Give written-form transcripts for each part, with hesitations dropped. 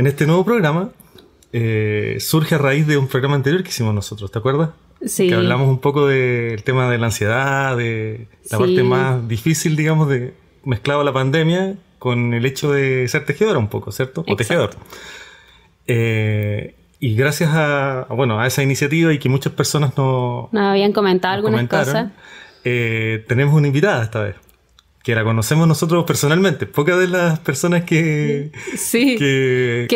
en este nuevo programa surge a raíz de un programa anterior que hicimos nosotros, ¿te acuerdas? Sí. Que hablamos un poco del tema de la ansiedad, de la parte más difícil, digamos, de mezclado a la pandemia con el hecho de ser tejedora un poco, ¿cierto? O tejedor. Y gracias a esa iniciativa y que muchas personas nos habían comentado algunas cosas. Tenemos una invitada esta vez, que la conocemos nosotros personalmente. Pocas de las personas que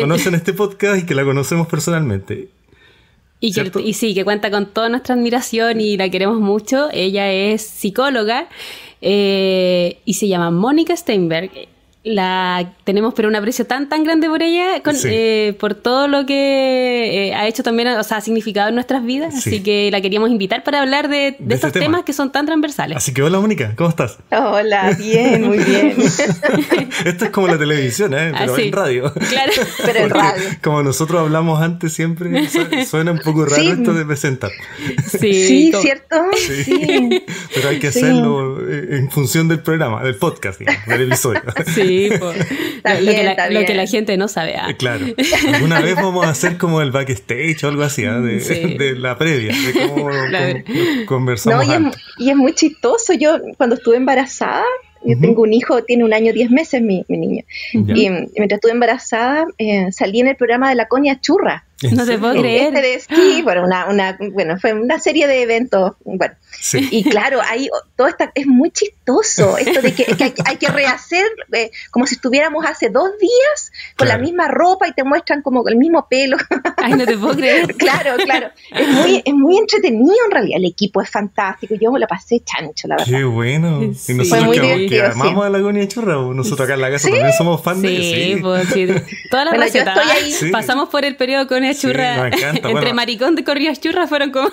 conocen este podcast y que la conocemos personalmente. Y que cuenta con toda nuestra admiración y la queremos mucho. Ella es psicóloga y se llama Mónica Steinberg. La tenemos pero un aprecio tan grande por ella, por todo lo que ha hecho también, o sea, ha significado en nuestras vidas. Sí. Así que la queríamos invitar para hablar de estos temas que son tan transversales. Así que hola Mónica, ¿cómo estás? Hola, bien, muy bien. Esto es como la televisión, pero en radio. Claro. Pero en radio. Como nosotros hablamos antes siempre, suena un poco raro esto de presentar. Sí, ¿cierto? Sí. Pero hay que hacerlo en función del programa, del podcast, digamos, del episodio. Sí. Lo que la gente no sabe. Claro. Alguna vez vamos a hacer como el backstage o algo así, de la previa, de cómo conversamos. No, y es muy chistoso. Yo cuando estuve embarazada, yo tengo un hijo, tiene 1 año 10 meses mi niño. Y mientras estuve embarazada, salí en el programa de la Conia Churra. No te puedo creer. De esquí, fue una serie de eventos. Bueno, sí. Y claro, ahí todo es muy chistoso. Esto de que hay que rehacer como si estuviéramos hace 2 días con la misma ropa y te muestran como el mismo pelo. Ay, no te puedo creer. Claro. Es muy entretenido en realidad. El equipo es fantástico. Yo me la pasé chancho, la verdad. Qué bueno. Sí. Y nosotros que amamos a la Conia Churra, nosotros acá en la casa también somos fans de ella. Sí. Todas las recetas. Yo estoy ahí. Pasamos por el periodo Conia Churra. Nos encanta. Entre maricón de corridas churras fueron como...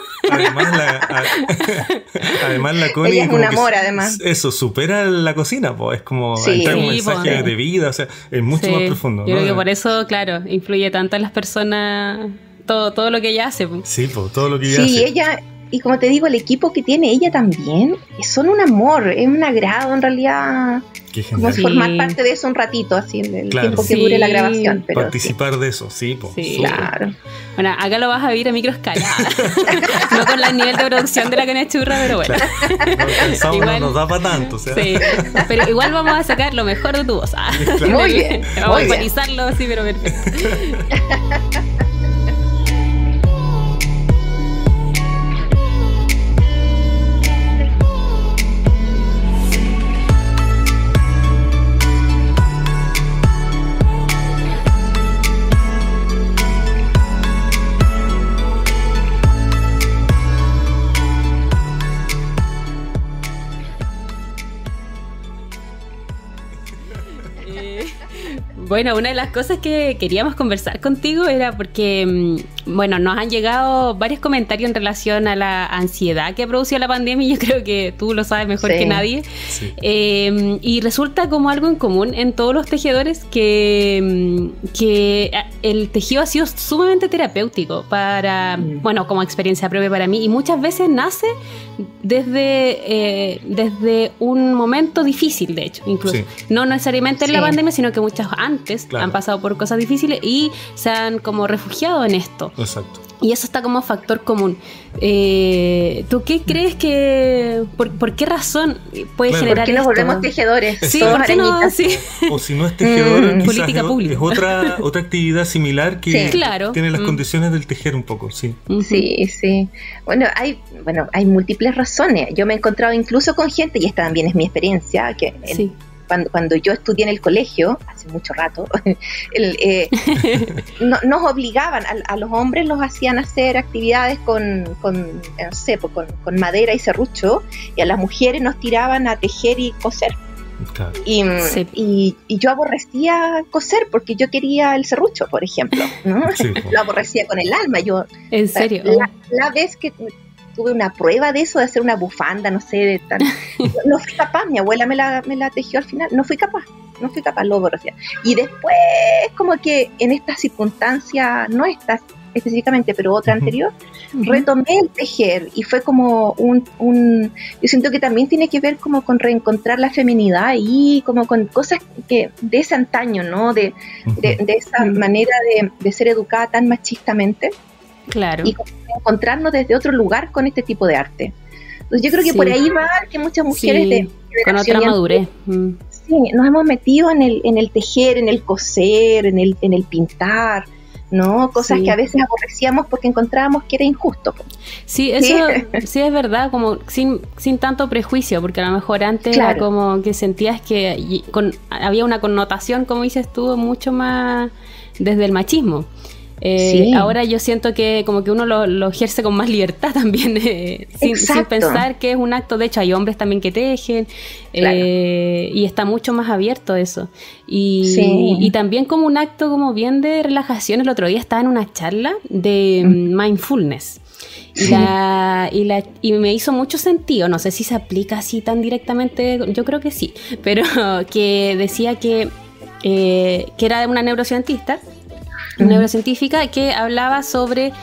Además la Connie ella es un amor, además. Eso, supera la cocina, es como entrar un mensaje de vida, o sea, es mucho más profundo. Yo creo que por eso, claro, influye tanto en las personas todo lo que ella hace. Sí, todo lo que ella hace. Sí, ella... Y como te digo, el equipo que tiene ella también son un amor, es un agrado en realidad. Qué genial. Como formar parte de eso un ratito, así, el tiempo que dure la grabación. Pero participar de eso, sí. Claro. Bueno, acá lo vas a vivir a microescala. No con el nivel de producción de la Conia Churra, pero bueno. Claro. No nos da para tanto. O sea. Sí, pero igual vamos a sacar lo mejor de tu voz. Claro. Muy bien. Vamos a ecualizarlo así, pero perfecto. Bueno, una de las cosas que queríamos conversar contigo era porque, nos han llegado varios comentarios en relación a la ansiedad que ha producido la pandemia, y yo creo que tú lo sabes mejor que nadie. Sí. Y resulta como algo en común en todos los tejedores que el tejido ha sido sumamente terapéutico como experiencia propia para mí, y muchas veces nace desde un momento difícil, de hecho, incluso. Sí. No necesariamente en la pandemia, sino que muchas antes han pasado por cosas difíciles y se han como refugiado en esto. Exacto. Y eso está como factor común. ¿Tú qué crees que... ¿Por qué razón puede generar esto? ¿Por qué nos volvemos tejedores? Sí, ¿por qué no? Sí. O si no es tejedor, política pública. Es otra actividad similar que tiene las condiciones del tejer un poco, sí. Sí. Bueno, hay múltiples razones. Yo me he encontrado incluso con gente, y esta también es mi experiencia, que cuando yo estudié en el colegio, hace mucho rato, nos obligaban, a los hombres los hacían hacer actividades con madera y serrucho, y a las mujeres nos tiraban a tejer y coser. Claro. Y yo aborrecía coser porque yo quería el serrucho, por ejemplo, ¿no? Sí, lo aborrecía con el alma. ¿En serio? La vez que tuve una prueba de eso, de hacer una bufanda, no fui capaz. Mi abuela me la tejió al final, no fui capaz, lo aborrecía. Y después, como que en estas circunstancias, no estas específicamente, pero otra anterior, retomé el tejer y fue como yo siento que también tiene que ver como con reencontrar la feminidad y como con cosas que de ese antaño, ¿no? De esa manera de ser educada tan machistamente. Claro. Y encontrarnos desde otro lugar con este tipo de arte. Entonces yo creo que por ahí va que muchas mujeres con otra madurez. Sí, nos hemos metido en el tejer, en el coser, en el pintar, ¿no? Cosas que a veces aborrecíamos porque encontrábamos que era injusto. Sí, eso sí es verdad, como sin tanto prejuicio, porque a lo mejor antes era como que sentías que había una connotación, como dices tú, mucho más desde el machismo. Ahora yo siento que como que uno lo ejerce con más libertad también, sin pensar que es un acto. De hecho hay hombres también que tejen, y está mucho más abierto eso, y también como un acto como bien de relajación. El otro día estaba en una charla de mindfulness y me hizo mucho sentido. No sé si se aplica así tan directamente, yo creo que sí, pero que decía que era una neurocientífica que hablaba sobre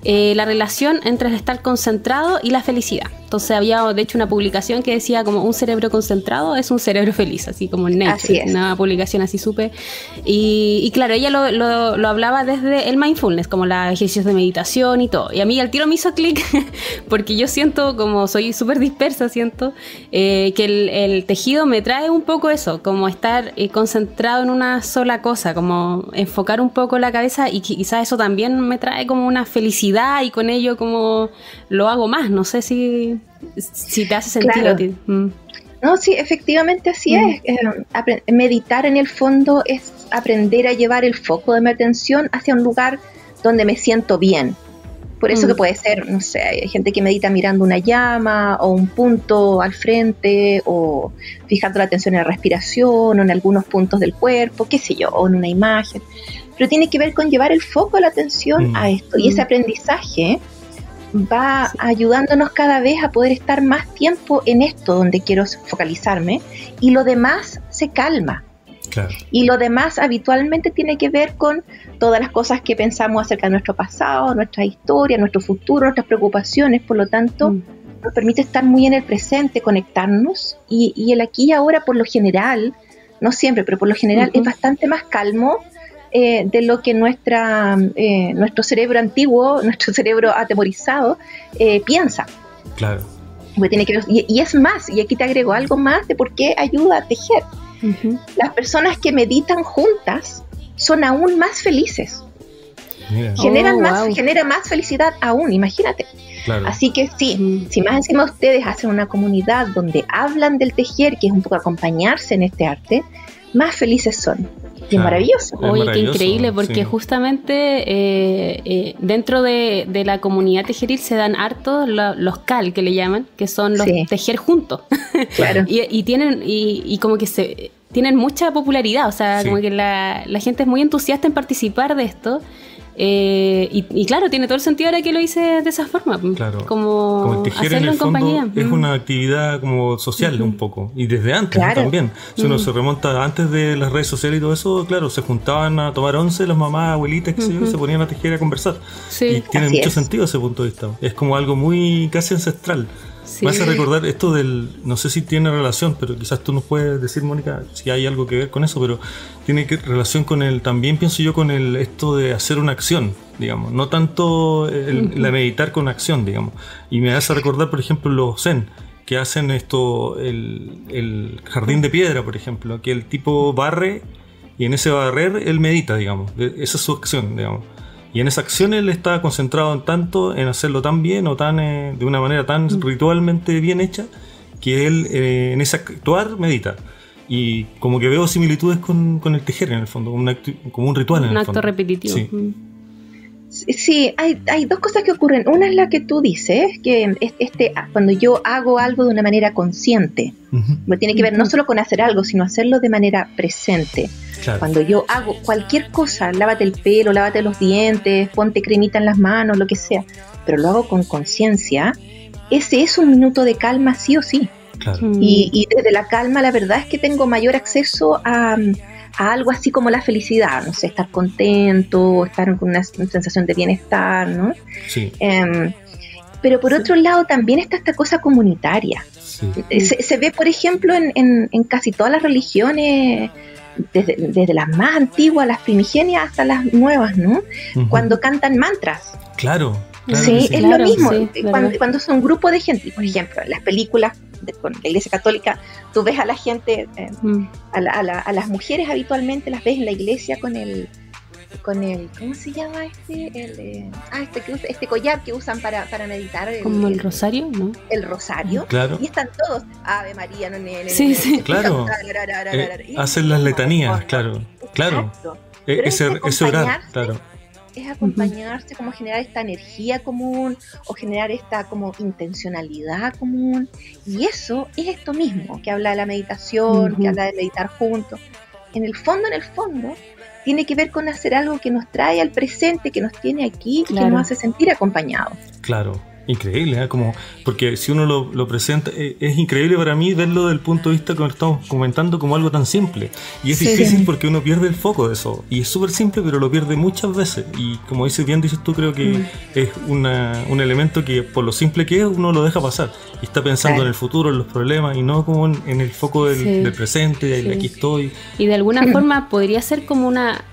la relación entre el estar concentrado y la felicidad. Entonces había de hecho una publicación que decía como un cerebro concentrado es un cerebro feliz, así como en Nature, una publicación así súper. Y claro, ella lo hablaba desde el mindfulness, como los ejercicios de meditación y todo. Y a mí al tiro me hizo clic porque yo siento, como soy súper dispersa, siento que el tejido me trae un poco eso, como estar concentrado en una sola cosa, como enfocar un poco la cabeza, y quizás eso también me trae como una felicidad, y con ello como lo hago más. No sé si te hace sentido. Claro. No, sí, efectivamente así es. Meditar en el fondo es aprender a llevar el foco de mi atención hacia un lugar donde me siento bien. Por eso que puede ser, no sé, hay gente que medita mirando una llama o un punto al frente, o fijando la atención en la respiración o en algunos puntos del cuerpo, qué sé yo, o en una imagen. Pero tiene que ver con llevar el foco de la atención a esto, y ese aprendizaje va ayudándonos cada vez a poder estar más tiempo en esto donde quiero focalizarme, y lo demás se calma. Claro. Y lo demás habitualmente tiene que ver con todas las cosas que pensamos acerca de nuestro pasado, nuestra historia, nuestro futuro, nuestras preocupaciones. Por lo tanto, nos permite estar muy en el presente, conectarnos, y el aquí y ahora, por lo general, no siempre, pero por lo general es bastante más calmo de lo que nuestro cerebro antiguo, nuestro cerebro atemorizado piensa. Claro. Porque tiene que ver, y es más, y aquí te agrego algo más de por qué ayuda a tejer. Las personas que meditan juntas son aún más felices. Genera más felicidad aún, imagínate. Claro. Así que si más encima ustedes hacen una comunidad donde hablan del tejer, que es un poco acompañarse en este arte, más felices son. Y es maravilloso. Oye, qué increíble, porque justamente dentro de la comunidad tejeril se dan hartos los CAL, que le llaman, que son los tejer juntos. Claro. y tienen como que tienen mucha popularidad, o sea, como que la gente es muy entusiasta en participar de esto. Y claro, tiene todo el sentido ahora que lo hice de esa forma, claro, como el tejer hacerlo en compañía. Es una actividad como social un poco, y desde antes, ¿no? También. Si uno se remonta antes de las redes sociales y todo eso, claro, se juntaban a tomar once las mamás, abuelitas, qué sé yo, y se ponían a tejer, a conversar. Y tiene mucho sentido ese punto de vista. Es como algo muy casi ancestral. Me hace recordar esto no sé si tiene relación, pero quizás tú nos puedes decir, Mónica, si hay algo que ver con eso, pero tiene relación con también pienso yo con esto de hacer una acción, digamos, no tanto la meditar con acción, digamos. Y me hace recordar, por ejemplo, los zen, que hacen esto, el jardín de piedra, por ejemplo, que el tipo barre, y en ese barrer él medita, digamos, esa es su acción, digamos. Y en esa acción él está concentrado en hacerlo tan bien o de una manera tan ritualmente bien hecha, que él en ese actuar medita. Y como que veo similitudes con el tejer en el fondo, como un ritual en el fondo. Un acto repetitivo. Sí, hay dos cosas que ocurren. Una es la que tú dices, que cuando yo hago algo de una manera consciente, tiene que ver no solo con hacer algo, sino hacerlo de manera presente. Claro. Cuando yo hago cualquier cosa, lávate el pelo, lávate los dientes, ponte cremita en las manos, lo que sea, pero lo hago con conciencia, ese es un minuto de calma sí o sí. Claro. Y desde la calma la verdad es que tengo mayor acceso a a algo así como la felicidad, no sé, estar contento, estar con una sensación de bienestar, ¿no? Sí. Pero por otro lado también está esta cosa comunitaria. Sí. Se ve, por ejemplo, en casi todas las religiones, desde las más antiguas, las primigenias, hasta las nuevas, ¿no? Uh-huh. Cuando cantan mantras. Claro. Sí, es lo mismo. Sí, cuando son un grupo de gente, por ejemplo, en las películas con la Iglesia Católica, tú ves a la gente, a las mujeres habitualmente las ves en la iglesia con el ¿cómo se llama este collar que usan para meditar? Como el rosario, ¿no? El rosario. Claro. Y están todos, Ave María, no, sí. Claro. Hacen las letanías, claro. Ese orar, claro. Es acompañarse, como generar esta energía común o generar esta como intencionalidad común, y eso es esto mismo que habla de la meditación, que habla de meditar juntos. En el fondo tiene que ver con hacer algo que nos trae al presente, que nos tiene aquí, que nos hace sentir acompañados. Claro, increíble, ¿eh? Como, porque si uno lo presenta, es increíble para mí verlo desde el punto de vista que estamos comentando como algo tan simple, y es difícil porque uno pierde el foco de eso, y es súper simple pero lo pierde muchas veces, y como dices tú, creo que es un elemento que por lo simple que es uno lo deja pasar y está pensando en el futuro, en los problemas, y no como en el foco del presente, de aquí estoy. Y de alguna forma podría ser como una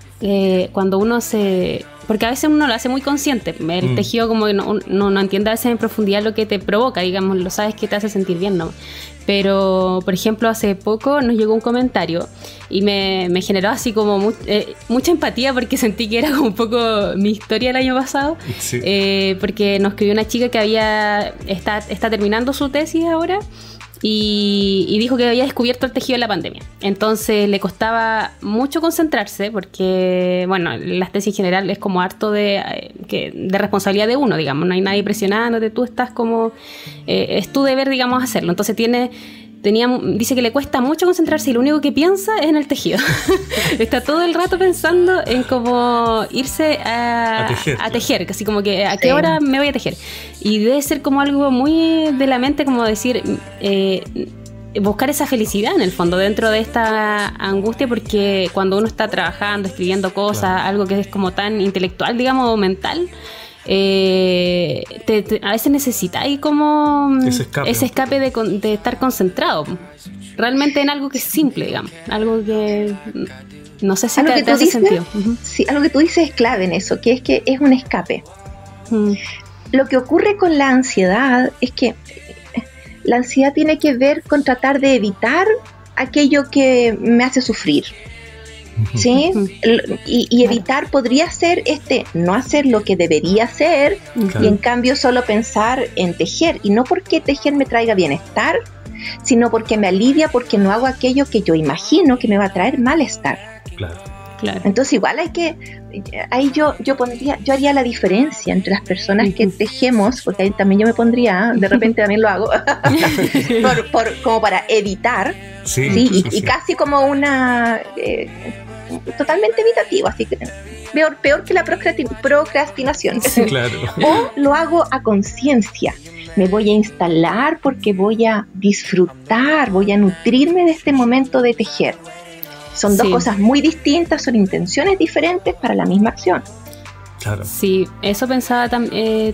cuando uno porque a veces uno lo hace muy consciente, el tejido como que no entiende a veces en profundidad lo que te provoca, digamos, lo sabes que te hace sentir bien, ¿no? Pero, por ejemplo, hace poco nos llegó un comentario y me generó así como mucha empatía, porque sentí que era como un poco mi historia del año pasado, porque nos escribió una chica que está terminando su tesis ahora, y dijo que había descubierto el tejido en la pandemia. Entonces le costaba mucho concentrarse porque, bueno, las tesis en general es como harto de responsabilidad de uno, digamos. No hay nadie presionándote, tú estás como... es tu deber, digamos, hacerlo. Entonces dice que le cuesta mucho concentrarse y lo único que piensa es en el tejido. Está todo el rato pensando en cómo irse a tejer, casi como que a qué hora me voy a tejer. Y debe ser como algo muy de la mente, como decir, buscar esa felicidad en el fondo dentro de esta angustia, porque cuando uno está trabajando, escribiendo cosas, algo que es como tan intelectual, digamos, o mental, a veces necesitáis como ese escape de estar concentrado realmente en algo que es simple, digamos, algo que no sé si te hace sentido. Sí, algo que tú dices es clave en eso, que es un escape. Lo que ocurre con la ansiedad es que la ansiedad tiene que ver con tratar de evitar aquello que me hace sufrir. ¿Sí? Y evitar podría ser no hacer lo que debería hacer, y en cambio solo pensar en tejer, y no porque tejer me traiga bienestar, sino porque me alivia, porque no hago aquello que yo imagino que me va a traer malestar. Claro. Entonces igual ahí yo haría la diferencia entre las personas que tejemos, porque ahí también yo me pondría, de repente también lo hago como para evitar, y casi como una totalmente evitativo, así que peor que la procrastinación. Claro. O lo hago a conciencia, me voy a instalar porque voy a disfrutar, voy a nutrirme de este momento de tejer. Son dos cosas muy distintas, son intenciones diferentes para la misma acción. Claro. Sí, eso pensaba también.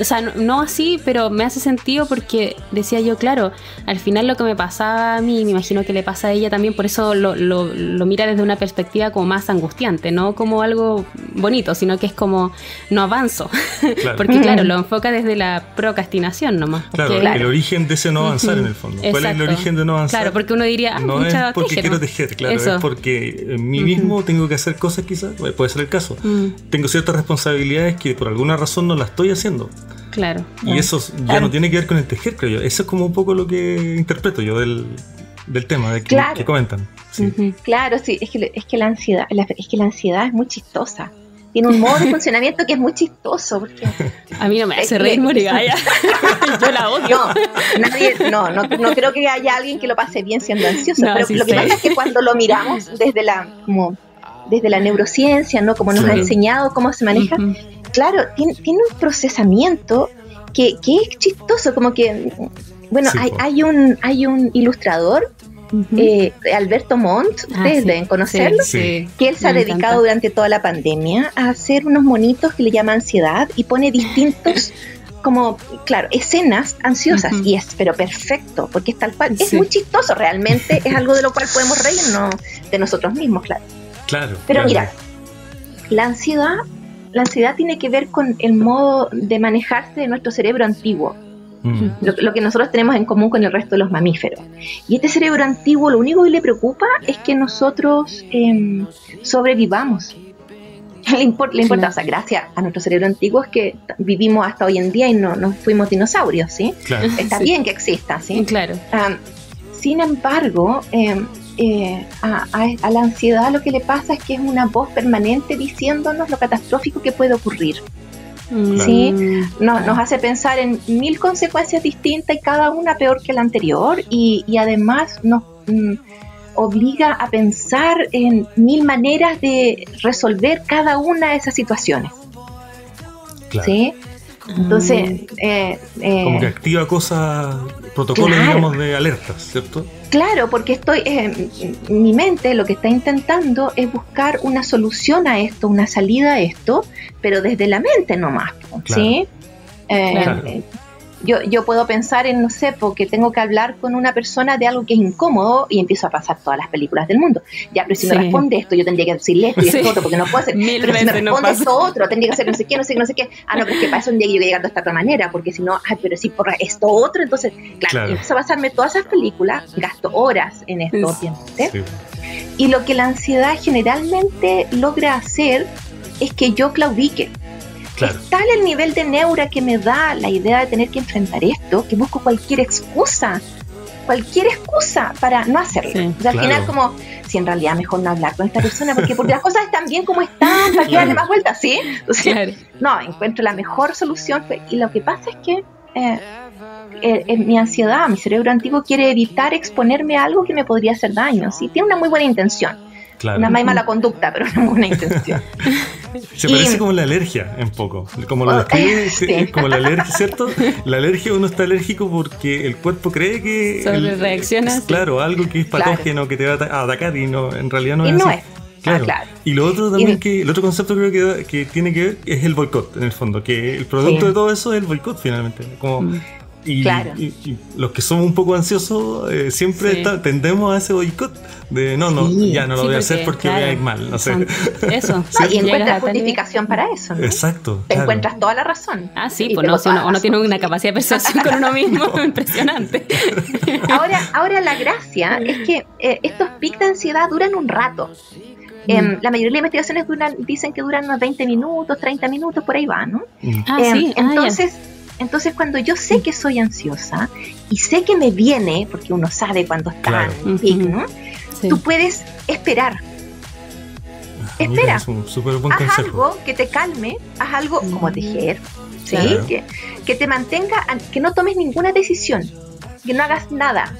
O sea, no así, pero me hace sentido, porque decía yo, claro, al final lo que me pasaba a mí, me imagino que le pasa a ella también, por eso lo mira desde una perspectiva como más angustiante, no como algo bonito, sino que es como no avanzo. Claro. Porque claro, lo enfoca desde la procrastinación nomás. Claro, el origen de ese no avanzar en el fondo. Exacto. ¿Cuál es el origen de no avanzar? Claro, porque uno diría, no es porque quiero tejer, claro, eso. Es porque en mí mismo tengo que hacer cosas, quizás, puede ser el caso. Tengo ciertas responsabilidades que por alguna razón no las estoy haciendo. Claro. Y eso ya no tiene que ver con el tejer, creo yo. Eso es como un poco lo que interpreto yo del tema que comentan. Sí. Claro, sí, es que la ansiedad es muy chistosa. Tiene un modo de funcionamiento que es muy chistoso. Porque a mí no me hace reír Morigaya. Yo la odio. No creo que haya alguien que lo pase bien siendo ansioso. Pero lo que pasa es que cuando lo miramos desde la neurociencia, ¿no? Como nos ha enseñado cómo se maneja, claro, tiene un procesamiento que es chistoso, como que, bueno, hay un ilustrador Alberto Montt, ustedes deben conocerlo, que él se ha dedicado durante toda la pandemia a hacer unos monitos que le llama ansiedad y pone distintos como, claro, escenas ansiosas, pero perfecto, porque es tal cual, es muy chistoso realmente, es algo de lo cual podemos reírnos de nosotros mismos, pero mira, la ansiedad tiene que ver con el modo de manejarse de nuestro cerebro antiguo, lo que nosotros tenemos en común con el resto de los mamíferos. Y este cerebro antiguo, lo único que le preocupa es que nosotros sobrevivamos. Le importa, o sea, gracias a nuestro cerebro antiguo es que vivimos hasta hoy en día y no fuimos dinosaurios, ¿sí? Claro. Está bien que exista, ¿sí? Claro. Sin embargo, a la ansiedad lo que le pasa es que es una voz permanente diciéndonos lo catastrófico que puede ocurrir. ¿Sí? Nos hace pensar en 1000 consecuencias distintas y cada una peor que la anterior, y además nos obliga a pensar en 1000 maneras de resolver cada una de esas situaciones. ¿Sí? Entonces como que activa cosas, protocolos, digamos, de alertas, ¿cierto? Claro, porque mi mente lo que está intentando es buscar una solución a esto, una salida a esto, pero desde la mente nomás, ¿sí? Yo puedo pensar en, no sé, porque tengo que hablar con una persona de algo que es incómodo y empiezo a pasar todas las películas del mundo. Ya, pero si me responde esto, yo tendría que decirle esto y esto otro, porque no puedo hacer. Pero si me responde esto otro, tendría que hacer no sé qué. No, pero es que para eso un día yo llegando de esta otra manera, porque si no, pero si por esto otro, entonces, claro. Empiezo a pasarme todas esas películas, gasto horas en esto, obviamente. Sí. Y lo que la ansiedad generalmente logra hacer es que yo claudique. Claro. Es tal el nivel de neura que me da la idea de tener que enfrentar esto, que busco cualquier excusa para no hacerlo. Sí, o sea, al final como, si en realidad mejor no hablar con esta persona, porque las cosas están bien como están, para que darle más vueltas, ¿sí? Entonces, no, encuentro la mejor solución. Y lo que pasa es que mi ansiedad, mi cerebro antiguo quiere evitar exponerme a algo que me podría hacer daño, ¿sí? Tiene una muy buena intención. Claro. Una muy mala conducta, pero una buena intención. Se parece como la alergia, un poco. Como lo describe, como la alergia, ¿cierto? La alergia, uno está alérgico porque el cuerpo cree que reacciona. Claro, algo que es patógeno, que te va a atacar, y no, en realidad no es así. No es. Claro. Y lo otro también, el otro concepto creo que tiene que ver es el boicot, en el fondo, que el producto de todo eso es el boicot, finalmente. Como y los que somos un poco ansiosos siempre tendemos a ese boicot de no lo voy a hacer porque voy a ir mal, no sé. Eso. Y encuentras justificación para eso, ¿no? Exacto. Te encuentras toda la razón. Sí, pues no, si uno tiene una capacidad de persuasión con uno mismo impresionante. Ahora la gracia es que estos pics de ansiedad duran un rato. La mayoría de las investigaciones dicen que duran unos 20 minutos, 30 minutos, por ahí va, ¿no? Entonces cuando yo sé que soy ansiosa y sé que me viene, porque uno sabe cuando está en pic, ¿no? Sí. Tú puedes esperar. Espera, es un súper buen haz consejo. Algo que te calme, haz algo como tejer, ¿sí? Claro. Que te mantenga, que no tomes ninguna decisión, que no hagas nada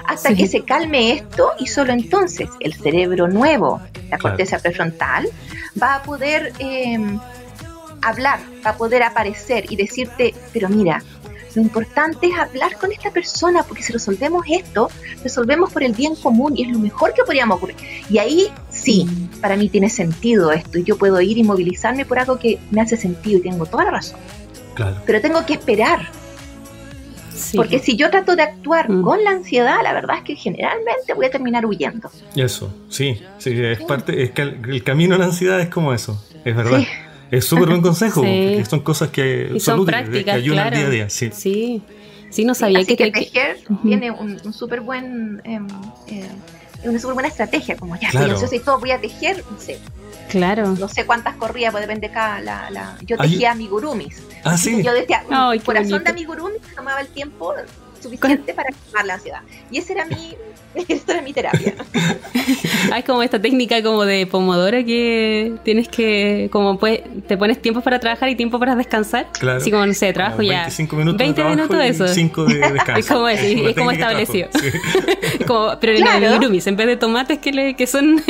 hasta que se calme esto, y solo entonces el cerebro nuevo, la corteza prefrontal, va a poder hablar, va a poder aparecer y decirte, pero mira, lo importante es hablar con esta persona, porque si resolvemos esto, resolvemos por el bien común y es lo mejor que podríamos ocurrir. Y ahí sí, para mí tiene sentido esto, y yo puedo ir y movilizarme por algo que me hace sentido y tengo toda la razón. Claro. Pero tengo que esperar. Sí. Porque si yo trato de actuar con la ansiedad, la verdad es que generalmente voy a terminar huyendo. Eso, sí, es parte, es que el camino a la ansiedad es como eso, es verdad. Sí. Es súper buen consejo, porque son cosas que son útiles, prácticas, que ayudan al día a día. Sí, no sabía que tejer tiene un súper buen una súper buena estrategia, como ya estoy ansiosa y todo, voy a tejer, no sé. Claro. No sé cuántas corría, pues depende cada yo tejía amigurumis. Sí. Yo decía, corazón de amigurumis, tomaba el tiempo suficiente para calmar la ansiedad. Y esa era mi terapia. Hay como esta técnica como de Pomodoro, que tienes que, como te pones tiempo para trabajar y tiempo para descansar. Claro. Así como, no sé, trabajo ya 25 minutos 20 de minutos de eso. 5 de descanso. Es como establecido. Pero en el amigurumis, en vez de tomates que son,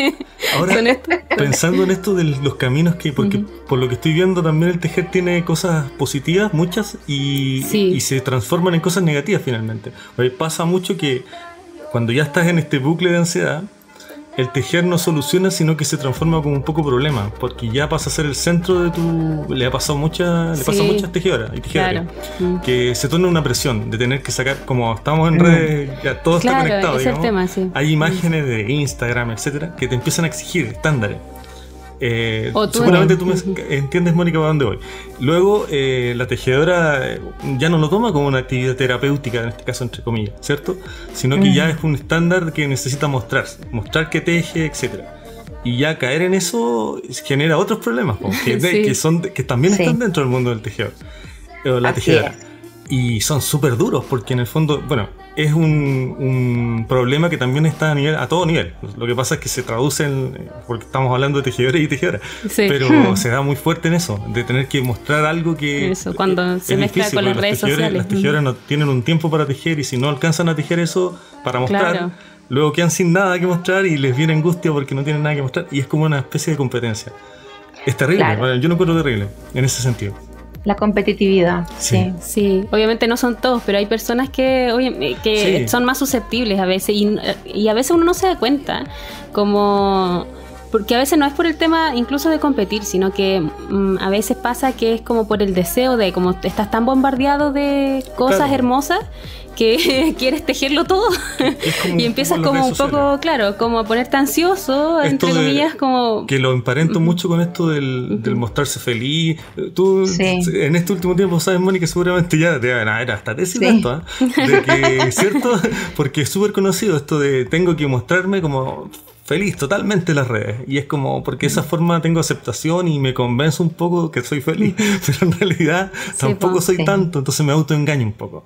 ahora, son estos. Pensando en esto de los caminos porque por lo que estoy viendo también el tejer tiene cosas positivas, muchas, y se transforman en cosas negativas finalmente. Pasa mucho que cuando ya estás en este bucle de ansiedad, el tejer no soluciona, sino que se transforma como un poco problema, porque ya pasa a ser el centro de tu... Le pasa a muchas tejedoras y tejedores, que se torna una presión de tener que sacar, como estamos en redes, ya todo está conectado, digamos, el tema, hay imágenes de Instagram, etcétera, que te empiezan a exigir estándares. Seguramente tú me entiendes, Mónica, para dónde voy. Luego la tejedora ya no lo toma como una actividad terapéutica, en este caso entre comillas, ¿cierto? Sino que ya es un estándar que necesita mostrar que teje, etcétera. Y ya caer en eso genera otros problemas, que también están dentro del mundo del tejedor o la tejedora. Y son súper duros, porque en el fondo, bueno, es un problema que también está a todo nivel. Lo que pasa es que se traduce porque estamos hablando de tejedores y tejedoras, pero se da muy fuerte en eso, de tener que mostrar algo que eso, cuando se mezcla con las redes sociales. Las tejedoras no tienen un tiempo para tejer, y si no alcanzan a tejer eso para mostrar, luego quedan sin nada que mostrar y les viene angustia porque no tienen nada que mostrar, y es como una especie de competencia. Es terrible, bueno, yo lo encuentro terrible en ese sentido. La competitividad, sí. Obviamente no son todos, pero hay personas que son más susceptibles a veces, y a veces uno no se da cuenta, porque a veces no es por el tema incluso de competir, sino que a veces pasa que es como por el deseo de, como estás tan bombardeado de cosas hermosas, que quieres tejerlo todo y empiezas como un poco, como a ponerte ansioso, esto entre comillas, como... Que lo emparento mucho con esto del mostrarse feliz. Tú en este último tiempo, sabes, Mónica, seguramente ya te van a ver hasta tesis de esto, de que, ¿cierto? Porque es súper conocido esto de tengo que mostrarme como feliz totalmente en las redes, y es como porque de esa forma tengo aceptación y me convenzo un poco que soy feliz, pero en realidad tampoco soy tanto, entonces me autoengaño un poco.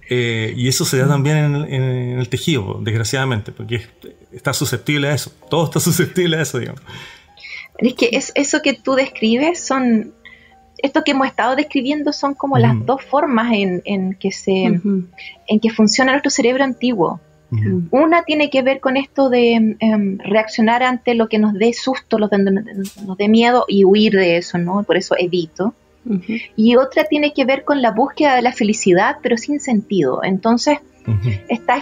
Y eso se da también en el tejido, desgraciadamente, porque está susceptible a eso. Todo está susceptible a eso, digamos. Es que eso que tú describes esto que hemos estado describiendo son como las dos formas en que funciona nuestro cerebro antiguo. Una tiene que ver con esto de reaccionar ante lo que nos dé susto, lo que nos dé miedo, y huir de eso, ¿no? Por eso evito. Y otra tiene que ver con la búsqueda de la felicidad, pero sin sentido. Entonces está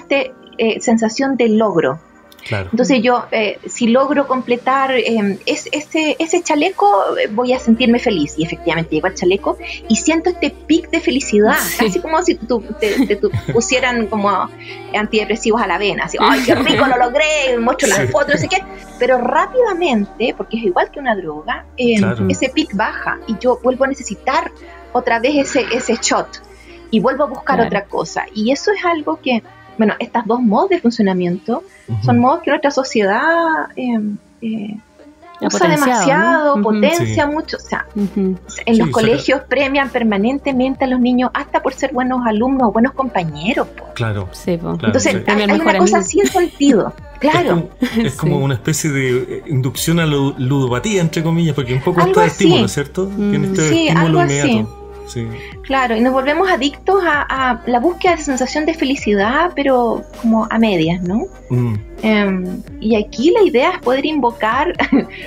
sensación de logro. Claro. Entonces yo, si logro completar ese chaleco, voy a sentirme feliz. Y efectivamente llego al chaleco y siento este pic de felicidad, casi como si te pusieran como antidepresivos a la vena, así, ¡ay, qué rico, lo logré! Muestro las fotos, no sé qué. Pero rápidamente, porque es igual que una droga, ese pic baja y yo vuelvo a necesitar otra vez ese shot y vuelvo a buscar otra cosa. Y eso es algo que, bueno, estos dos modos de funcionamiento son modos que nuestra sociedad usa demasiado, ¿no? Potencia mucho. O sea, en los colegios premian permanentemente a los niños hasta por ser buenos alumnos o buenos compañeros. Claro. Entonces, hay una cosa así en sentido. Claro. Es como una especie de inducción a la ludopatía, entre comillas, porque un poco está de estímulo, ¿cierto? Tiene este estímulo inmediato. Sí. Claro, y nos volvemos adictos a la búsqueda de sensación de felicidad, pero como a medias, ¿no? Y aquí la idea es poder invocar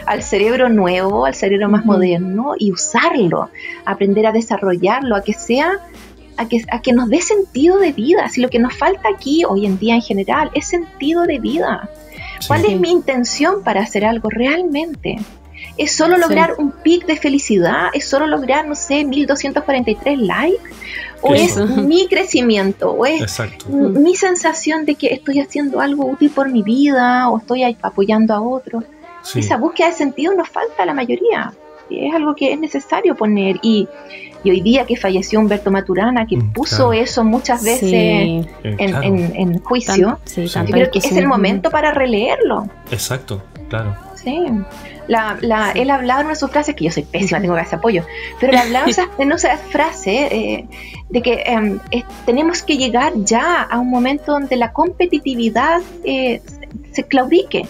al cerebro nuevo, al cerebro más moderno, y usarlo, aprender a desarrollarlo, a que nos dé sentido de vida. Si lo que nos falta aquí hoy en día en general es sentido de vida. ¿Cuál es mi intención para hacer algo realmente? ¿Es solo lograr un pic de felicidad? ¿Es solo lograr, no sé, 1243 likes? ¿O es mi crecimiento? ¿O es mi sensación de que estoy haciendo algo útil por mi vida? ¿O estoy apoyando a otros? Esa búsqueda de sentido nos falta a la mayoría. Es algo que es necesario poner. Y hoy día que falleció Humberto Maturana, que puso eso muchas veces en juicio, yo creo que es el momento para releerlo. Exacto, claro. Sí. Él hablaba en una de sus frases, que yo soy pésima, tengo que hacer apoyo, pero él hablaba en esa frase de que tenemos que llegar ya a un momento donde la competitividad se claudique.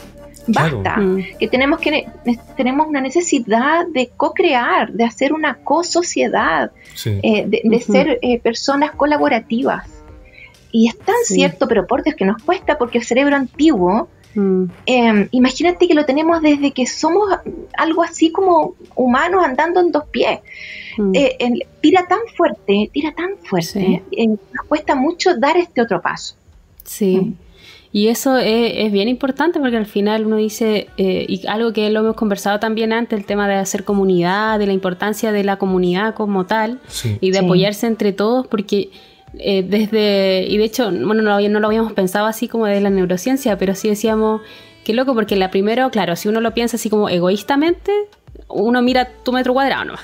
Basta, que tenemos una necesidad de co-crear, de hacer una co-sociedad, de ser personas colaborativas. Y es tan cierto, pero por Dios que nos cuesta, porque el cerebro antiguo, imagínate que lo tenemos desde que somos algo así como humanos andando en dos pies. Tira tan fuerte, nos cuesta mucho dar este otro paso. Sí. Y eso es bien importante porque al final uno dice, y algo que lo hemos conversado también antes, el tema de hacer comunidad, de la importancia de la comunidad como tal, y de apoyarse entre todos, porque y de hecho, bueno, no lo habíamos pensado así como de la neurociencia, pero sí decíamos, qué loco, porque primero, claro, si uno lo piensa así como egoístamente, uno mira tu metro cuadrado nomás.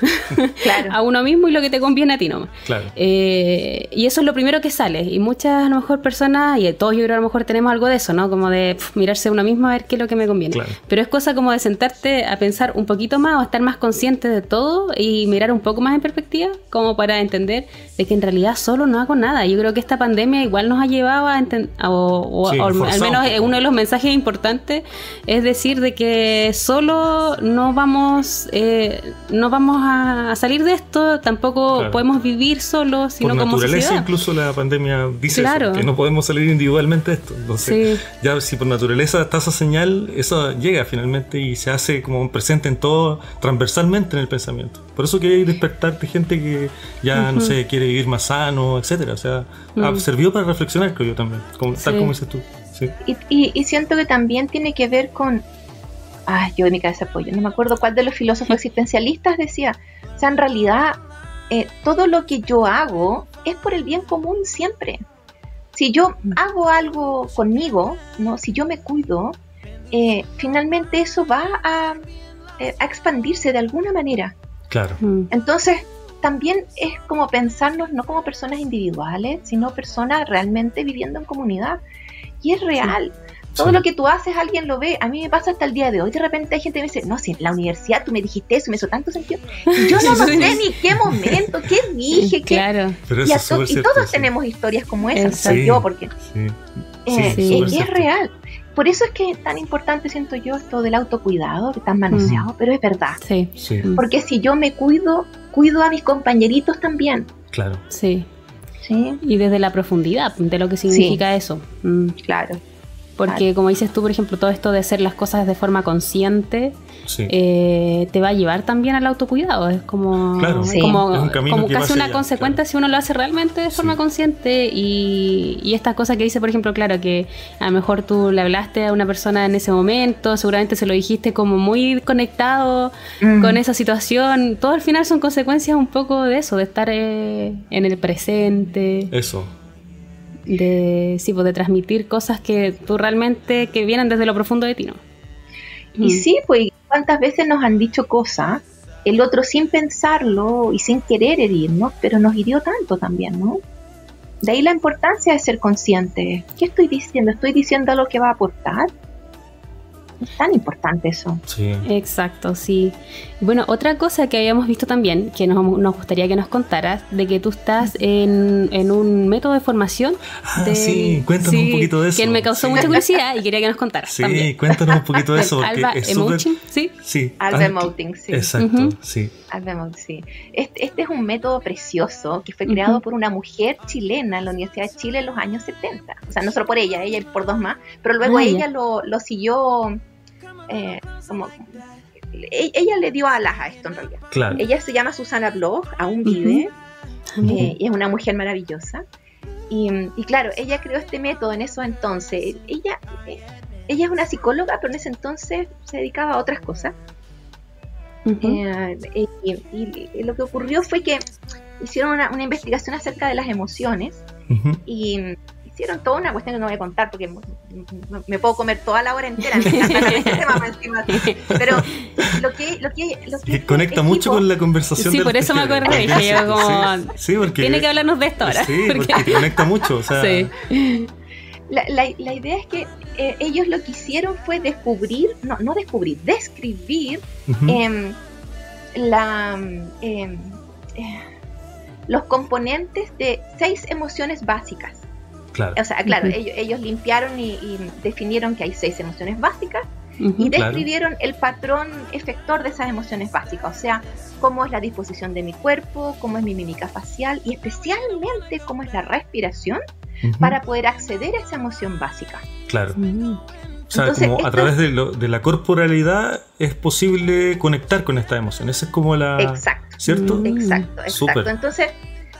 Claro. A uno mismo y lo que te conviene a ti nomás. Claro. Y eso es lo primero que sale. Y muchas, a lo mejor, personas, y todos yo creo a lo mejor tenemos algo de eso, ¿no? Como de mirarse a uno mismo a ver qué es lo que me conviene. Claro. Pero es cosa como de sentarte a pensar un poquito más o estar más consciente de todo y mirar un poco más en perspectiva, como para entender de que en realidad solo no hago nada. Yo creo que esta pandemia igual nos ha llevado a al menos uno de los mensajes importantes es decir de que solo no vamos a salir de esto, tampoco podemos vivir solos, sino como sociedad. Por naturaleza incluso la pandemia dice eso, que no podemos salir individualmente de esto. Entonces, ya si por naturaleza está esa señal, eso llega finalmente y se hace como presente en todo, transversalmente en el pensamiento. Por eso quería despertarte gente que ya, no sé, quiere vivir más sano, etcétera. O sea, ha servido para reflexionar, creo yo también, tal como dices tú. Sí. Y siento que también tiene que ver con yo en mi cabeza apoyo, no me acuerdo cuál de los filósofos existencialistas decía, o sea, en realidad todo lo que yo hago es por el bien común siempre. Si yo hago algo conmigo, ¿no? Si yo me cuido, finalmente eso va a expandirse de alguna manera. Claro. Entonces, también es como pensarnos no como personas individuales, sino personas realmente viviendo en comunidad. Y es real. Todo lo que tú haces, alguien lo ve. A mí me pasa hasta el día de hoy. De repente hay gente que me dice, no, si en la universidad tú me dijiste eso, me hizo tanto sentido. Y yo no sé ni qué momento, qué dije. Claro. Y todos tenemos historias como esa. Yo, porque es real. Por eso es que es tan importante, siento yo, esto del autocuidado, que tan manoseado, pero es verdad. Porque si yo me cuido a mis compañeritos también. Claro. Sí. Y desde la profundidad de lo que significa eso. Claro. Porque como dices tú, por ejemplo, todo esto de hacer las cosas de forma consciente te va a llevar también al autocuidado. Es como, como casi una consecuencia si uno lo hace realmente de forma consciente. Y estas cosas que dice, por ejemplo, claro, que a lo mejor tú le hablaste a una persona en ese momento, seguramente se lo dijiste como muy conectado con esa situación. Todo al final son consecuencias un poco de eso, de estar en el presente. Eso. De transmitir cosas que tú realmente, que vienen desde lo profundo de ti, ¿no? Y sí, pues cuántas veces nos han dicho cosas, el otro sin pensarlo y sin querer herirnos, pero nos hirió tanto también, ¿no? De ahí la importancia de ser consciente. ¿Qué estoy diciendo? ¿Estoy diciendo lo que va a aportar? Es tan importante eso. Sí. Exacto, sí. Bueno, otra cosa que habíamos visto también, que nos gustaría que nos contaras, de que tú estás en un método de formación. Sí, cuéntanos un poquito de eso. Que me causó mucha curiosidad y quería que nos contaras. Sí, también. Cuéntanos un poquito de eso. Alba Emoting, sí. Alba Emoting, sí. Exacto, sí. Alba Emoting, sí. Este es un método precioso que fue creado por una mujer chilena en la Universidad de Chile en los años 70. O sea, no solo por ella y por dos más, pero luego ella lo siguió. Ella le dio alas a esto en realidad. Claro. Ella se llama Susana Bloch, aún vive, y es una mujer maravillosa. Y claro, ella creó este método en eso entonces. Ella es una psicóloga, pero en ese entonces se dedicaba a otras cosas. Y lo que ocurrió fue que hicieron una investigación acerca de las emociones y hicieron toda una cuestión que no voy a contar porque me puedo comer toda la hora entera. Pero lo que conecta mucho con la conversación. Sí, por eso me acordé. Dije yo como, porque tiene que hablarnos de esto ahora. Sí, porque conecta mucho. O sea, la idea es que ellos lo que hicieron fue describir los componentes de 6 emociones básicas. Claro. O sea, claro, ellos limpiaron y definieron que hay 6 emociones básicas y describieron el patrón efector de esas emociones básicas, o sea, cómo es la disposición de mi cuerpo, cómo es mi mímica facial y especialmente cómo es la respiración para poder acceder a esa emoción básica. Claro. O sea, entonces, como a través de la corporalidad es posible conectar con esta emoción. Esa es como la... Exacto. ¿Cierto? Exacto. Super. Entonces,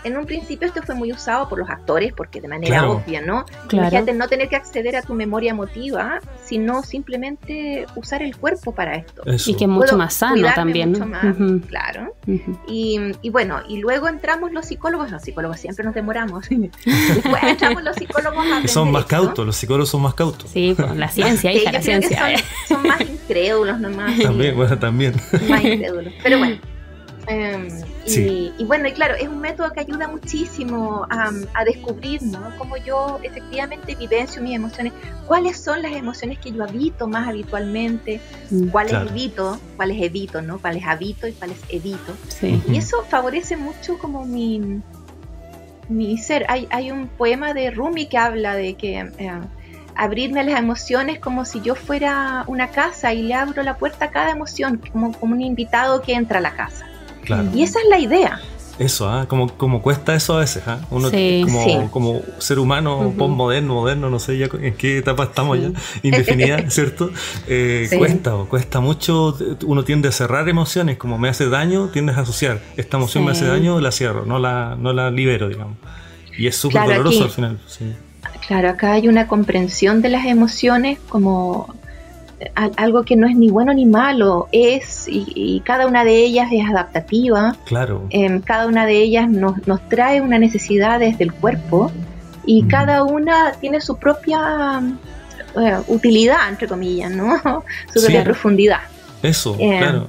en un principio esto fue muy usado por los actores, porque de manera obvia, ¿no? Imagínate no tener que acceder a tu memoria emotiva, sino simplemente usar el cuerpo para esto. Eso. Y que es mucho más sano también. Mucho más, claro. Y bueno, y luego entramos los psicólogos siempre nos demoramos. Después entramos los psicólogos a son más cautos, los psicólogos son más cautos. Sí, pues la ciencia, hija, la ciencia. Son más incrédulos nomás. También, bueno, también. Más incrédulos. Pero bueno. Y bueno, y claro, es un método que ayuda muchísimo a descubrir, ¿no? Cómo yo efectivamente vivencio mis emociones, cuáles son las emociones que yo habito más habitualmente, cuáles evito, ¿no? Cuáles habito y cuáles evito. Sí. Y eso favorece mucho como mi ser. Hay un poema de Rumi que habla de que abrirme a las emociones como si yo fuera una casa y le abro la puerta a cada emoción, como un invitado que entra a la casa. Claro. Y esa es la idea. Eso, como cuesta eso a veces, uno como ser humano postmoderno, no sé ya en qué etapa estamos ya, indefinida, ¿cierto? Cuesta mucho, uno tiende a cerrar emociones, como me hace daño, tiendes a asociar, esta emoción me hace daño, la cierro, no la libero, digamos. Y es súper doloroso al final. Sí. Claro, acá hay una comprensión de las emociones como algo que no es ni bueno ni malo, y cada una de ellas es adaptativa. Claro. Cada una de ellas nos trae una necesidad desde el cuerpo, y cada una tiene su propia utilidad, entre comillas, ¿no? Su propia profundidad. Eso, claro.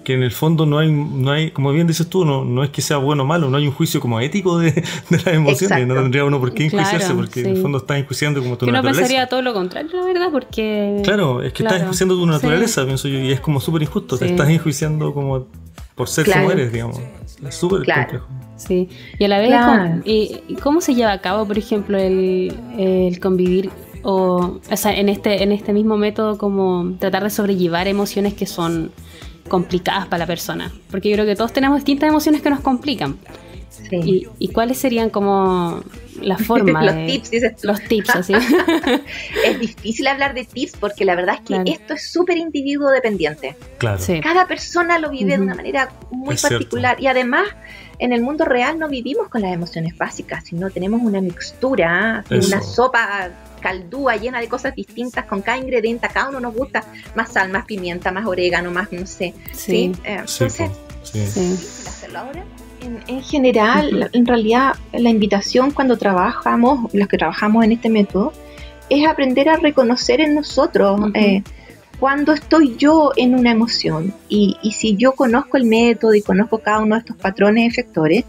Que en el fondo no hay, como bien dices tú, no es que sea bueno o malo, no hay un juicio como ético de las emociones. Exacto. No tendría uno por qué enjuiciarse, porque en el fondo estás enjuiciando como tu naturaleza. Yo no pensaría todo lo contrario, la verdad, porque... Claro, es que estás enjuiciando tu naturaleza, pienso yo, y es como súper injusto, te estás enjuiciando como por ser como eres, digamos. Es súper complejo. Sí, y a la vez, ¿cómo se lleva a cabo, por ejemplo, el convivir o sea, en este mismo método, como tratar de sobrellevar emociones que son complicadas para la persona? Porque yo creo que todos tenemos distintas emociones que nos complican. Sí. ¿Y cuáles serían como las formas? Tips, dices tú. Los tips, así. Es difícil hablar de tips porque la verdad es que esto es súper individuo dependiente. Claro. Sí. Cada persona lo vive de una manera muy particular. Cierto. Y además, en el mundo real no vivimos con las emociones básicas, sino tenemos una mixtura, una sopa caldúa llena de cosas distintas con cada ingrediente. A cada uno nos gusta más sal, más pimienta, más orégano, más no sé. Entonces, hacerlo ahora. En general, en realidad, la invitación cuando trabajamos, los que trabajamos en este método, es aprender a reconocer en nosotros cuando estoy yo en una emoción. Y si yo conozco el método y conozco cada uno de estos patrones efectores,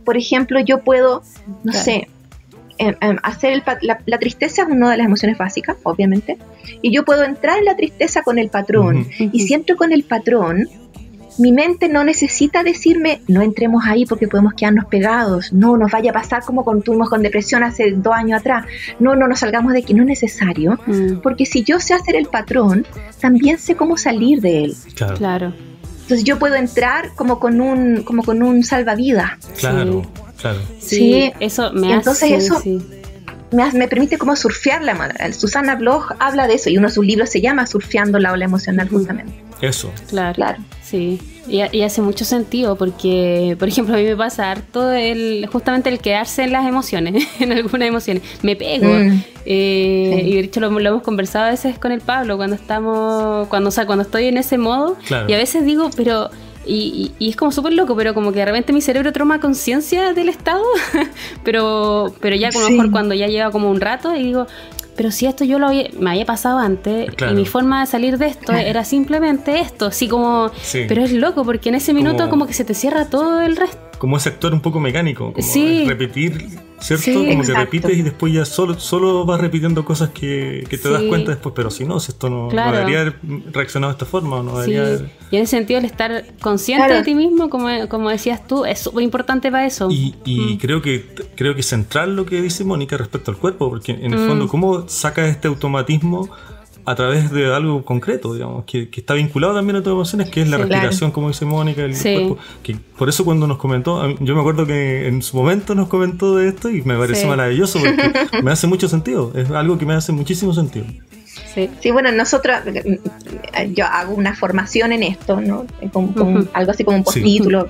por ejemplo, yo puedo, no sé, hacer la tristeza es una de las emociones básicas, obviamente, y yo puedo entrar en la tristeza con el patrón, y si entro con el patrón, mi mente no necesita decirme no entremos ahí porque podemos quedarnos pegados, no nos vaya a pasar como tuvimos con depresión hace 2 años atrás, no nos salgamos de aquí, no es necesario, porque si yo sé hacer el patrón, también sé cómo salir de él. Claro. Entonces yo puedo entrar como con un salvavidas. Claro. Sí, eso me me permite como surfear la mano. Susana Bloch habla de eso, y uno de sus libros se llama Surfeando la ola emocional, justamente. Eso. Claro. Sí. Y hace mucho sentido porque, por ejemplo, a mí me pasa harto justamente el quedarse en las emociones, en algunas emociones. Me pego. Y de hecho lo hemos conversado a veces con el Pablo cuando estoy en ese modo. Claro. Y a veces digo, pero... Y es como súper loco, pero como que de repente mi cerebro toma conciencia del estado, pero ya como mejor cuando ya lleva como un rato y digo, pero si esto me había pasado antes, y mi forma de salir de esto era simplemente esto, así como, pero es loco porque en ese minuto como que se te cierra todo el resto. Como ese actuar un poco mecánico, como repetir, ¿cierto? Como que repites y después ya solo vas repitiendo cosas que te das cuenta después, pero si no, esto no debería haber reaccionado de esta forma, no debería haber... Y en ese sentido el estar consciente de ti mismo, como decías tú, es súper importante para eso. Y creo que es central lo que dice Mónica respecto al cuerpo, porque en el fondo, ¿cómo sacas este automatismo a través de algo concreto, digamos, que está vinculado también a tus emociones, que es la respiración, como dice Mónica, el cuerpo? Que por eso cuando nos comentó, yo me acuerdo que en su momento nos comentó de esto y me pareció maravilloso, porque me hace mucho sentido, es algo que me hace muchísimo sentido. Sí, bueno, nosotros, yo hago una formación en esto, ¿no? Con algo así como un postítulo,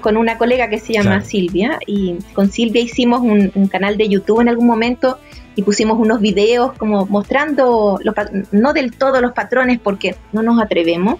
con una colega que se llama Silvia, y con Silvia hicimos un canal de YouTube en algún momento y pusimos unos videos como mostrando, no del todo los patrones porque no nos atrevemos,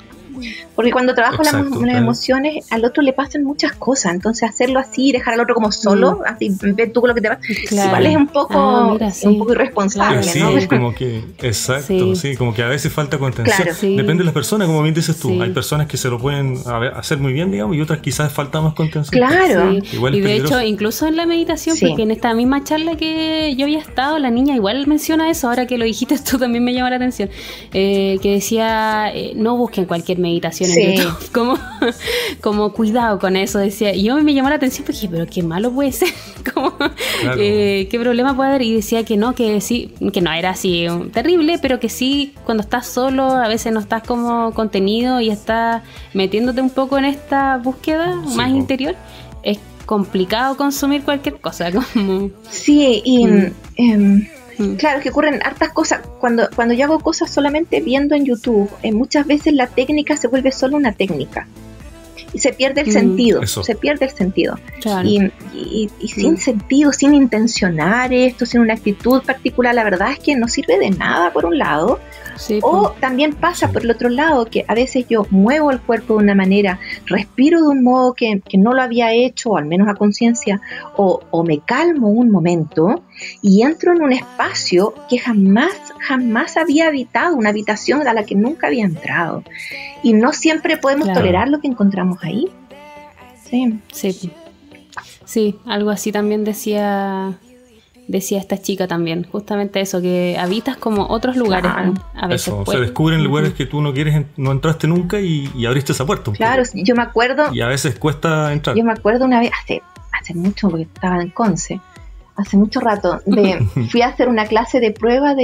porque cuando trabajo las emociones al otro le pasan muchas cosas, entonces hacerlo así, dejar al otro como solo, así ve tú con lo que te pasa, igual es un poco un poco irresponsable, sí, ¿no? como que, sí, como que a veces falta contención, depende de las personas, como bien dices tú, hay personas que se lo pueden hacer muy bien, digamos, y otras quizás falta más contención. Claro. Igual y de hecho, incluso en la meditación, porque en esta misma charla que yo había estado, la niña igual menciona eso, ahora que lo dijiste tú también me llama la atención, que decía, no busquen cualquier meditación en YouTube, como cuidado con eso, decía, y yo me llamó la atención porque dije, pero qué malo puede ser, como, qué problema puede haber, y decía que no era así terrible, pero que sí, cuando estás solo, a veces no estás como contenido y estás metiéndote un poco en esta búsqueda más interior, es complicado consumir cualquier cosa, como... Sí, y... claro, que ocurren hartas cosas. Cuando yo hago cosas solamente viendo en YouTube, muchas veces la técnica se vuelve solo una técnica y se pierde el sentido. Claro. Y sin sentido, sin intencionar esto, sin una actitud particular, la verdad es que no sirve de nada por un lado. O también pasa por el otro lado que a veces yo muevo el cuerpo de una manera, respiro de un modo que no lo había hecho, o al menos a conciencia, o me calmo un momento y entro en un espacio que jamás había habitado, una habitación a la que nunca había entrado, y no siempre podemos tolerar lo que encontramos ahí. Sí, algo así también decía esta chica también, justamente eso, que habitas como otros lugares a veces. Eso, se descubren lugares que tú no quieres, no entraste nunca y abriste esa puerta. Claro, yo me acuerdo... Y a veces cuesta entrar. Yo me acuerdo una vez, hace mucho, porque estaba en Conce, hace mucho rato, fui a hacer una clase de prueba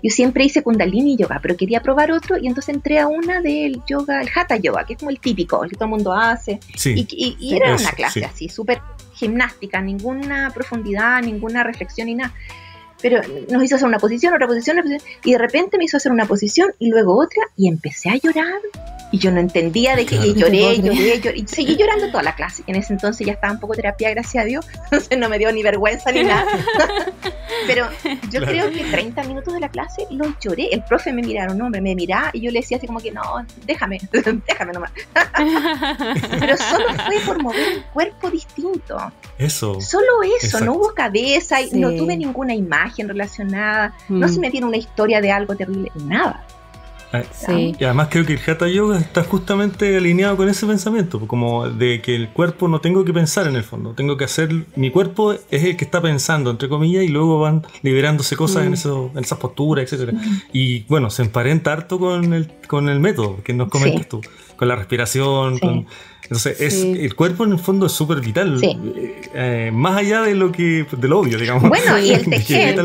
yo siempre hice Kundalini Yoga, pero quería probar otro, y entonces entré a una del yoga, el Hatha Yoga, que es como el típico, el que todo el mundo hace, y era una clase así, súper gimnástica, ninguna profundidad, ninguna reflexión ni nada, pero nos hizo hacer una posición, otra posición, y de repente me hizo hacer una posición y luego otra, y empecé a llorar, y yo no entendía de qué, y lloré, y seguí llorando toda la clase, y en ese entonces ya estaba un poco terapia, gracias a Dios, entonces no me dio ni vergüenza ni nada, pero yo creo que 30 minutos de la clase lo lloré, el profe me miraba, y yo le decía así como que no, déjame nomás, pero solo fue por mover el cuerpo distinto, solo eso, no hubo cabeza, no tuve ninguna imagen relacionada, no se me tiene una historia de algo terrible, nada. Y además creo que el Hatha Yoga está justamente alineado con ese pensamiento, como de que el cuerpo no tengo que pensar en el fondo, tengo que hacer, mi cuerpo es el que está pensando, entre comillas, y luego van liberándose cosas en esas posturas, etcétera. Y bueno, se emparenta harto con el método que nos comentas tú, con la respiración, entonces el cuerpo en el fondo es súper vital, más allá de lo obvio, digamos. Bueno, y el tejer,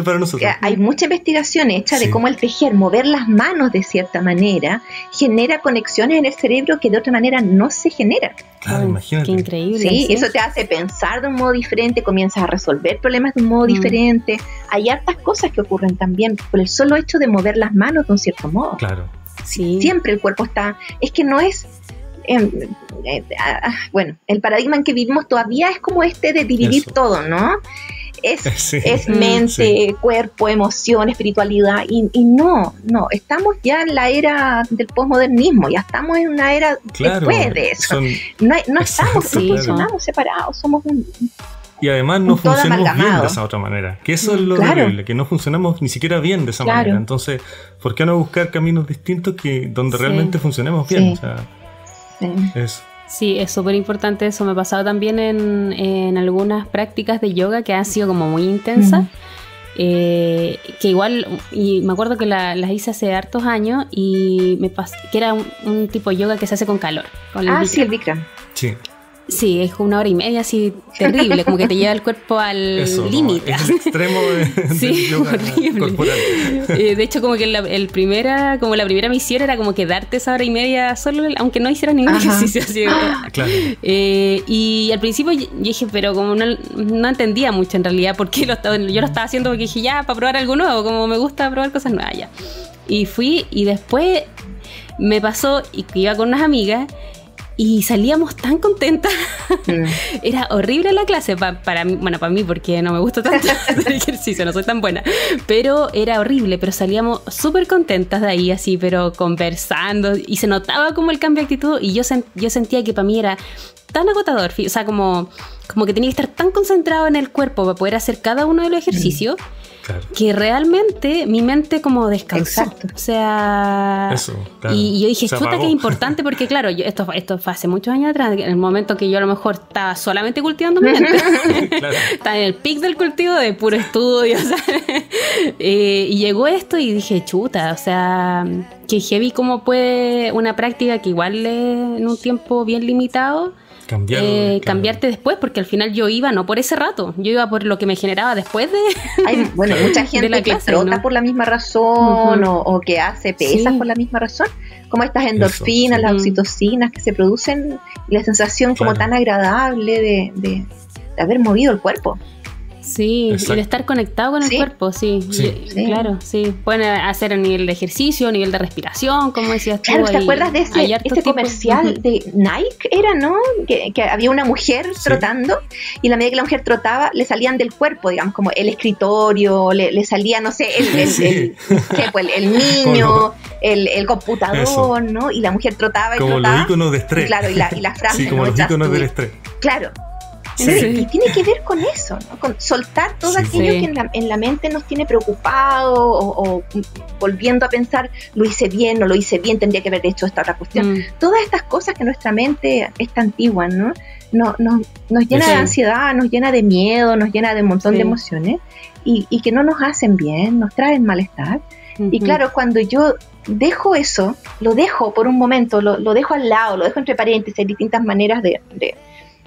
hay mucha investigación hecha de cómo el tejer, mover las manos de cierta manera, genera conexiones en el cerebro que de otra manera no se generan. Claro, imagínate. Qué increíble. Sí, eso te hace pensar de un modo diferente, comienzas a resolver problemas de un modo diferente. Hay hartas cosas que ocurren también por el solo hecho de mover las manos de un cierto modo. Claro. Siempre el cuerpo está... Es que no es... bueno, el paradigma en que vivimos todavía es como de dividir todo, ¿no? Es mente, cuerpo, emoción, espiritualidad, y no, estamos ya en la era del posmodernismo, ya estamos en una era después de eso. No funcionamos separados, somos y además no funcionamos bien de esa otra manera, que eso es lo terrible, que no funcionamos ni siquiera bien de esa manera. Entonces, ¿por qué no buscar caminos distintos donde realmente funcionemos bien? O sea, eso. Sí, es súper importante eso. Me ha pasado también en algunas prácticas de yoga que han sido como muy intensas, que igual, y me acuerdo que las hice hace hartos años, y que era un tipo de yoga que se hace con calor, con el Bikram. Sí, el Bikram. Sí. Sí, es como 1 hora y media así terrible, como que te lleva el cuerpo al límite. Es el extremo del yoga corporal. De hecho, como que la primera misión era como quedarte esa 1 hora y media solo, aunque no hicieras ningún ejercicio así. Claro. Y al principio yo dije, pero como no entendía mucho en realidad por qué yo lo estaba haciendo, porque dije, ya, para probar algo nuevo, como me gusta probar cosas nuevas, ya. Y fui, y después me pasó y que iba con unas amigas y salíamos tan contentas. Era horrible la clase para mí, porque no me gusta tanto el ejercicio, no soy tan buena, pero era horrible, pero salíamos súper contentas de ahí, así, pero conversando, y se notaba como el cambio de actitud, y yo sentía que para mí era tan agotador, o sea, como que tenía que estar tan concentrado en el cuerpo para poder hacer cada uno de los ejercicios. Claro. Que realmente mi mente como descansó. Exacto. O sea, eso, claro. Y yo dije, chuta, que es importante, porque claro, esto fue hace muchos años atrás, en el momento que yo a lo mejor estaba solamente cultivando mi mente. Claro. Estaba en el pic del cultivo de puro estudio, ¿sabes? Y llegó esto y dije, chuta, o sea, que heavy cómo puede una práctica que igual en un tiempo bien limitado cambiarte después, porque al final yo iba no por ese rato, yo iba por lo que me generaba después de hay mucha gente que clase, trota, ¿no? Por la misma razón, o que hace pesas por la misma razón, como estas endorfinas, las oxitocinas que se producen, y la sensación como tan agradable de haber movido el cuerpo. Sí, exacto. Y de estar conectado con el cuerpo, claro, sí. Pueden hacer a nivel de ejercicio, a nivel de respiración, como decías tú. Claro, ¿te acuerdas de ese comercial de Nike? Era, ¿no? Que había una mujer trotando, y a la medida que la mujer trotaba, le salían del cuerpo, digamos, como el escritorio, le salía, no sé, el niño, el computador, ¿no? Y la mujer trotaba y como trotaba. Como los íconos de estrés. Claro, y la frase, sí, como ¿no? los íconos del estrés. Claro. Sí. Y tiene que ver con eso, ¿no? Con soltar todo aquello que en la mente nos tiene preocupado, o volviendo a pensar, lo hice bien, no lo hice bien, tendría que haber hecho esta otra cuestión. Todas estas cosas que nuestra mente es tan antigua, ¿no? Nos llena de ansiedad, nos llena de miedo, nos llena de un montón de emociones, y que no nos hacen bien, nos traen malestar. Y claro, cuando yo dejo eso, lo dejo por un momento, lo dejo al lado, lo dejo entre paréntesis, hay distintas maneras de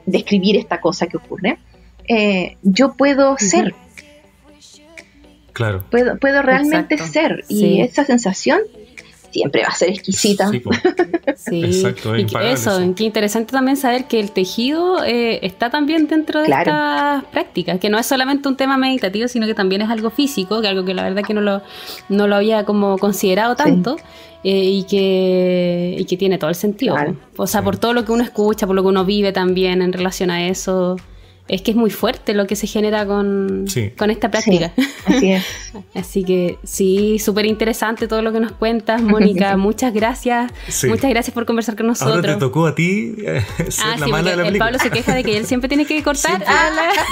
describir esta cosa que ocurre, yo puedo ser. Claro. Puedo realmente ser. Y esa sensación siempre va a ser exquisita. Sí. Exacto. Y eso, qué interesante también saber que el tejido está también dentro de estas prácticas, que no es solamente un tema meditativo, sino que también es algo físico, que algo que la verdad que no lo había como considerado tanto. Y que tiene todo el sentido. Claro. O sea, por todo lo que uno escucha, por lo que uno vive también en relación a eso, es que es muy fuerte lo que se genera con esta práctica. Sí, así es. Así que sí, súper interesante todo lo que nos cuentas, Mónica. Muchas gracias. Muchas gracias por conversar con nosotros. Ahora te tocó a ti ser la mala de la película. El Pablo se queja de que él siempre tiene que cortar.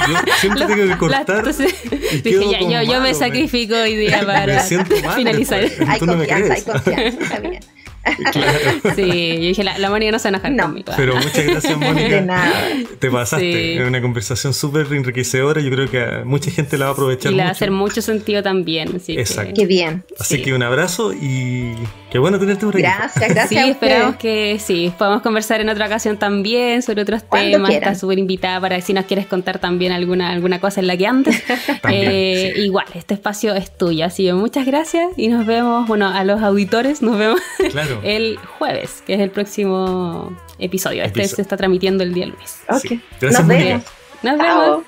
Yo siempre tengo que cortar. Entonces, dije, yo me sacrifico hoy día para finalizar. Hay confianza, está bien. Claro. Sí, yo dije, la Mónica no se enoja conmigo. Pero muchas gracias, Mónica. De nada. Te pasaste. Es una conversación súper enriquecedora. Yo creo que a mucha gente la va a aprovechar. Y le va a hacer mucho sentido también. Exacto. Qué bien. Así que un abrazo y qué bueno tenerte por aquí. Gracias. Sí, esperamos que podamos conversar en otra ocasión también sobre otros temas. Estás súper invitada para si nos quieres contar también alguna cosa en la que antes. Igual, este espacio es tuyo. Así que muchas gracias y nos vemos, a los auditores nos vemos el jueves, que es el próximo episodio. Se está transmitiendo el día lunes. Ok. Gracias, Nos vemos. Nos vemos.